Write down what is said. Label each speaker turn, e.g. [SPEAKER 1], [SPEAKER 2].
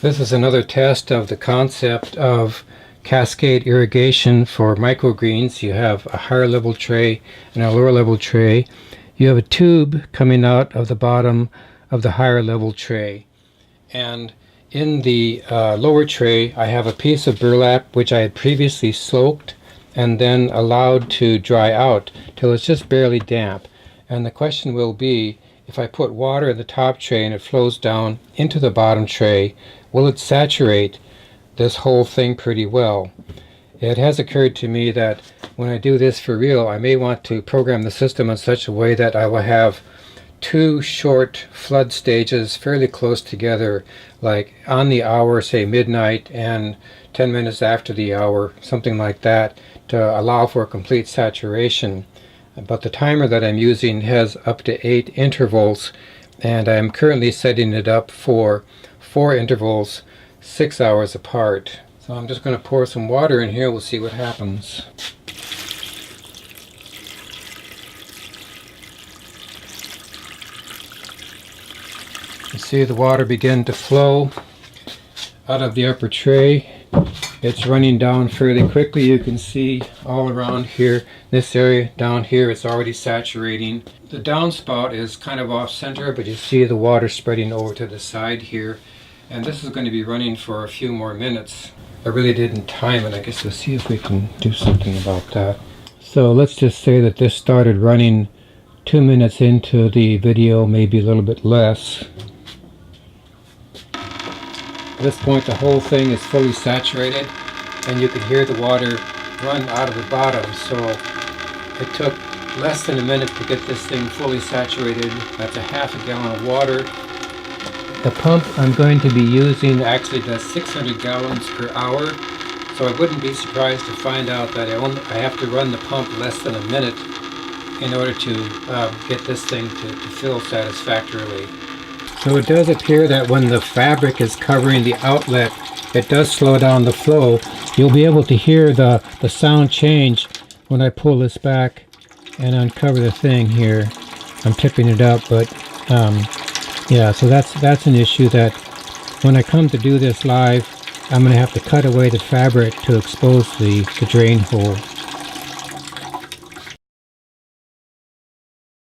[SPEAKER 1] This is another test of the concept of cascade irrigation for microgreens. You have a higher level tray and a lower level tray. You have a tube coming out of the bottom of the higher level tray. And in the lower tray I have a piece of burlap which I had previously soaked and then allowed to dry out till it's just barely damp. And the question will be, if I put water in the top tray and it flows down into the bottom tray, will it saturate this whole thing pretty well? It has occurred to me that when I do this for real, I may want to program the system in such a way that I will have two short flood stages fairly close together, like on the hour, say midnight, and 10 minutes after the hour, something like that, to allow for complete saturation. But the timer that I'm using has up to 8 intervals, and I'm currently setting it up for 4 intervals, 6 hours apart. So I'm just going to pour some water in here. We'll see what happens. You see the water begin to flow out of the upper tray. It's running down fairly quickly. You can see all around here, this area down here, it's already saturating. The downspout is kind of off center, but you see the water spreading over to the side here. And this is going to be running for a few more minutes. I really didn't time it. I guess we'll see if we can do something about that. So let's just say that this started running 2 minutes into the video, maybe a little bit less. At this point the whole thing is fully saturated and you can hear the water run out of the bottom. So it took less than a minute to get this thing fully saturated. That's a half a gallon of water. The pump I'm going to be using actually does 600 gallons per hour, so I wouldn't be surprised to find out that I have to run the pump less than a minute in order to get this thing to fill satisfactorily. So it does appear that when the fabric is covering the outlet, it does slow down the flow. You'll be able to hear the sound change when I pull this back and uncover the thing here. I'm tipping it up, but yeah, so that's an issue that when I come to do this live, I'm going to have to cut away the fabric to expose the drain hole.